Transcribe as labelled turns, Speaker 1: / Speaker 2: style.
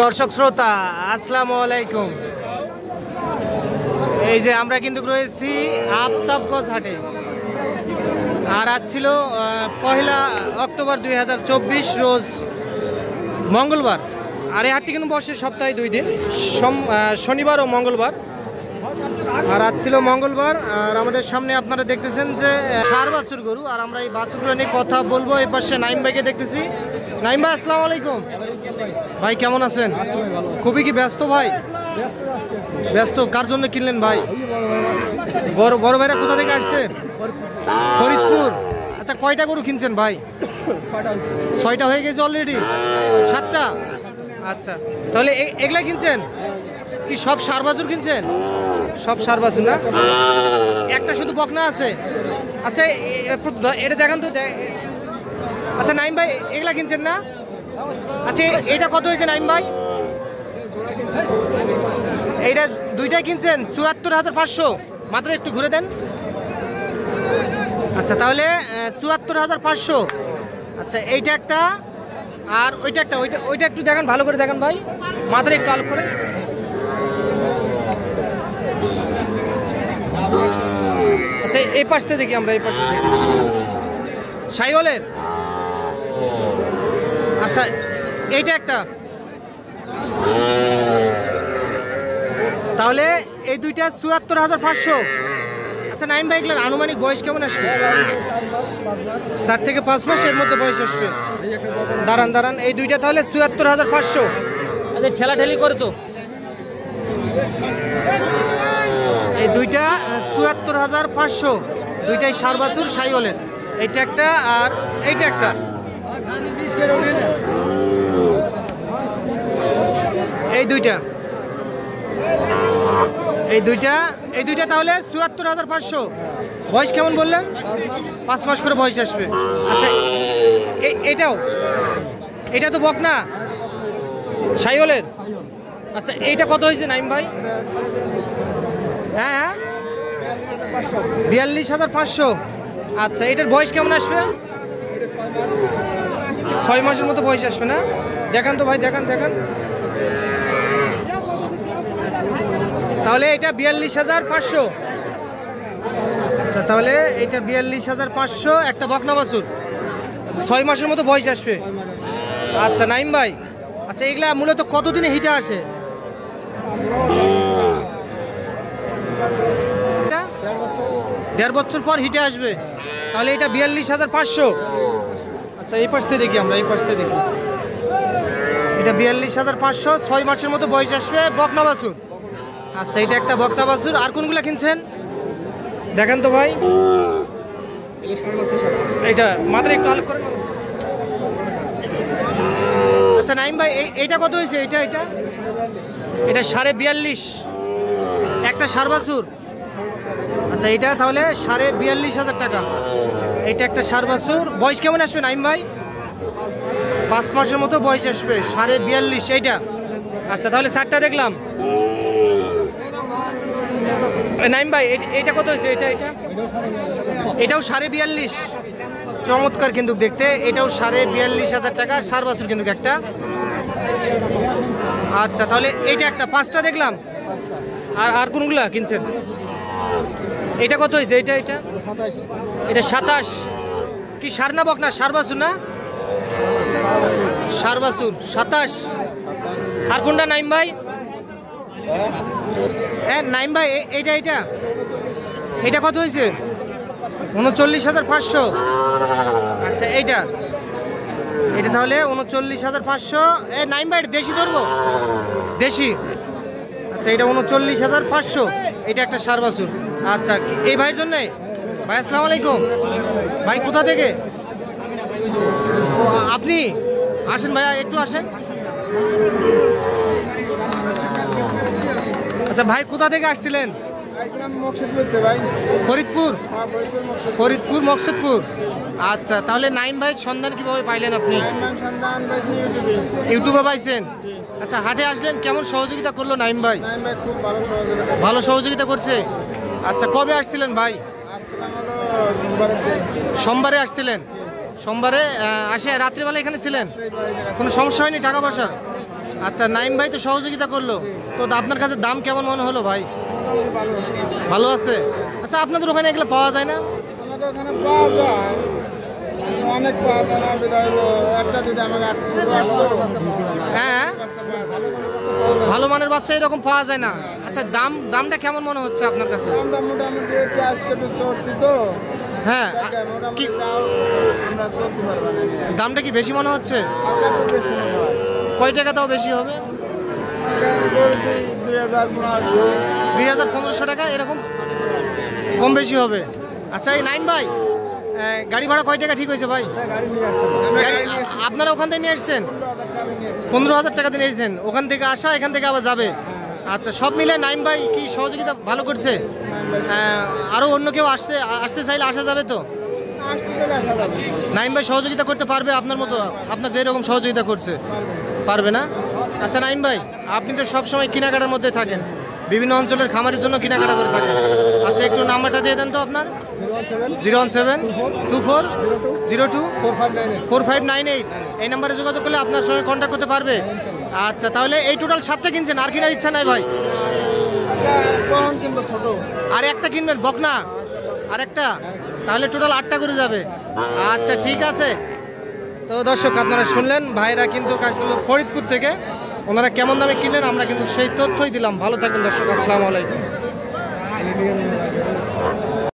Speaker 1: দর্শক শ্রোতা আসসালামু আলাইকুম। এই যে আমরা কিন্তু রয়েছি আফতাবগঞ্জ হাটে, আর আজ ছিল 1 অক্টোবর 2024 রোজ মঙ্গলবার। আর এই হাটটি কিন্তু বসে সপ্তাহে 2 দিন, শনিবার ও মঙ্গলবার। আর আজ ছিল মঙ্গলবার। আর আমাদের সামনে আপনারা দেখতেছেন যে 4 বাছুর গরু, আর আমরা এই বাছুরগুলো নিয়ে কথা বলবো। এই পাশে নাইম ভাইকে দেখতেছি। নাইম ভাই আসসালামু আলাইকুম। ভাই কেমন আছেন? খুবই কি ব্যস্ত ভাই? ব্যস্ত কার জন্য কিনলেন ভাই? বড় ভাইরা কোথা থেকে আসছে? ফরিদপুর। আচ্ছা, কয়টা গরু কিনছেন ভাই? 6টা হয়ে গেছে অলরেডি? 7টা? আচ্ছা, তাহলে এগুলা কিনছেন কি? সব সার বাছুর কিনছেন? সব সার বাছুর না? একটা শুধু বকনা আছে? আচ্ছা, এটা দেখান তো। আচ্ছা নাইম ভাই, এগুলা কিনছেন না? আচ্ছা, এটা কত হয়েছে নাইম ভাই? এইটা দুইটাই কিনছেন 74,500 মাত্র। একটু ঘুরে দেন। আচ্ছা, তাহলে 74,500। আচ্ছা, এইটা একটা আর ওইটা একটা। ওইটা একটু দেখান, ভালো করে দেখান ভাই, মাত্র একটু আলো করে। আচ্ছা, এই পাশতে দেখি আমরা, এই পাশতে দেখি শাইওয়ালের। আচ্ছা, এইটা একটা। তাহলে এই দুইটা 74,500। আচ্ছা নাইম ভাই, এগুলোর আনুমানিক বয়স কেমন আসবে? 4 থেকে 5 মাস এর মধ্যে বয়স আসবে। দাঁড়ান, এই দুইটা তাহলে 74,500। আচ্ছা, ঠেলাঠেলি করে তো। এই দুইটা 74,500, দুইটাই সার বাছুর শাইওয়ালের। এইটা একটা আর এইটা একটা। এই দুইটা তাহলে 74,500। বয়স কেমন বললেন? 5 মাস করে বয়স আসবে। আচ্ছা, এটা তো বকনা শাইওয়ালের। আচ্ছা, এইটা কত হয়েছে নাইম ভাই? হ্যাঁ, 42,500। আচ্ছা, এটার বয়স কেমন আসবে? 6 মাসের মতো বয়স আসবে না? দেখান তো ভাই, দেখান। তাহলে এটা 42,500। আচ্ছা, তাহলে এটা 42,500, একটা বকনা বাছুর। 6 মাসের মতো বয়স আসবে। আচ্ছা নাইম ভাই, আচ্ছা এগুলা মূলত কতদিনে হিটে আসে? 1.5 বছর পর হিটে আসবে। তাহলে এটা 42,500। আচ্ছা, এই পাশে দেখি আমরা, এই পাশে দেখি। এটা 42,500, 6 মাসের মতো বয়স আসবে, বকনা বাছুর। আচ্ছা, এটা একটা বকনা বাছুর। আর কোনগুলা কিনছেন দেখেন তো ভাই। এইটা মাত্র একটু আলোক করেন। আচ্ছা নাইম ভাই, এইটা কত হয়েছে? এটা 42.5, একটা সার বাছুর। আচ্ছা, এটা তাহলে 42,500 টাকা। এটা একটা সার বাছুর। বয়স কেমন আসবে নাইম ভাই? 5 মাসের মতো বয়স আসবে, 42.5 এইটা। আচ্ছা, তাহলে 4টা দেখলাম। নাইম ভাই, এইটা কত হয়েছে? এটাও 42.5। চমৎকার কিন্তু দেখতে। এটাও 42,500 টাকা, সার বাছুর কিন্তু একটা। আচ্ছা, তাহলে এইটা একটা। 5টা দেখলাম। আর কোনগুলা কিনছেন? এটা কত হয়েছে? এটা 27। কি সার না বকনা? সার বাছুর না? সার বাছুর 27। আর কোনটা নাইম ভাই? হ্যাঁ নাইম ভাই, এইটা কত হয়েছে? 39,500। আচ্ছা, এইটা তাহলে 39,500। নাইম ভাই, দেশি ধরবো? দেশি। আচ্ছা, এটা 39,500। এটা একটা সার বাছুর। আচ্ছা, এই ভাইয়ের জন্যে। ভাই আসসালামু আলাইকুম। ভাই কোথা থেকে? আপনি আসেন ভাইয়া, একটু আসেন। আচ্ছা ভাই, কোথা থেকে আসছিলেন? ফরিদপুর মকসুদপুর। আচ্ছা, তাহলে নাইম ভাইয়ের সন্ধান কিভাবে পাইলেন আপনি? ইউটিউবে পাইছেন? আচ্ছা, হাটে আসলেন, কেমন সহযোগিতা করলো নাইম ভাই? ভালো সহযোগিতা করছে। আচ্ছা, কবে আসছিলেন ভাই? সোমবারে আসছিলেন। সোমবারে আসে রাত্রিবেলা এখানে ছিলেন? কোনো সমস্যা হয়নি টাকা পয়সার? আচ্ছা, নাইম ভাই তো সহযোগিতা করলো, তো আপনার কাছে দাম কেমন মনে হলো ভাই? ভালো আছে। আচ্ছা, আপনাদের ওখানে এগুলো পাওয়া যায় না?
Speaker 2: আমাদের ওখানে পাওয়া যায়, অনেক পাওয়া যায় না, বিদায় একটা যদি আমাকে
Speaker 1: হ্যাঁ, ভালো মানের বাচ্চা এরকম পাওয়া যায় না। আচ্ছা, দামটা কেমন মনে হচ্ছে আপনার কাছে?
Speaker 2: আমরা মোটামুটি আজকে তো চলছি তো,
Speaker 1: হ্যাঁ,
Speaker 2: মোটামুটি
Speaker 1: কি
Speaker 2: তাও আমরা চলতে পারবো না।
Speaker 1: দামটা কি বেশি মনে হচ্ছে?
Speaker 2: হালকা একটু বেশি মনে হয়।
Speaker 1: কয় টাকা তাও বেশি হবে? 2000-1500 টাকা এরকম কম বেশি হবে। আচ্ছা, এই নাইম ভাই, গাড়ি ভাড়া কয় টাকা ঠিক হয়েছে ভাই?
Speaker 2: গাড়ি নিয়ে আসছি,
Speaker 1: আপনারা ওখান থেকে নিয়ে এসছেন? 15,000 টাকা দিয়ে নিয়েছেন, ওখান থেকে আসা, এখান থেকে আবার যাবে। আচ্ছা, সব মিলে নাইম ভাই কি সহযোগিতা ভালো করছে? আরও অন্য কেউ আসতে চাইলে আসা যাবে তো? নাইম ভাই সহযোগিতা করতে পারবে আপনার মতো, আপনার যেরকম সহযোগিতা করছে? পারবে না? আচ্ছা নাইম ভাই, আপনি তো সবসময় কেনাকাটার মধ্যে থাকেন, বিভিন্ন অঞ্চলের খামারের জন্য কেনাকাটা করে থাকেন। আচ্ছা, একটু নাম্বারটা দিয়ে দেন তো আপনার। 01724024598। এই নাম্বারে যোগাযোগ করলে আপনার সঙ্গে কন্ট্যাক্ট করতে পারবে। আচ্ছা, তাহলে এই টোটাল 7টা কিনছেন, আর কেনার ইচ্ছা নাই ভাই? আর একটা কিনবেন বকনা, আর একটা, তাহলে টোটাল 8টা করে যাবে। আচ্ছা, ঠিক আছে। তো দর্শক, আপনারা শুনলেন, ভাইরা কিন্তু আসলে ফরিদপুর থেকে, ওনারা কেমন দামে কিনলেন আমরা কিন্তু সেই তথ্যই দিলাম। ভালো থাকবেন দর্শক, আসসালামু আলাইকুম।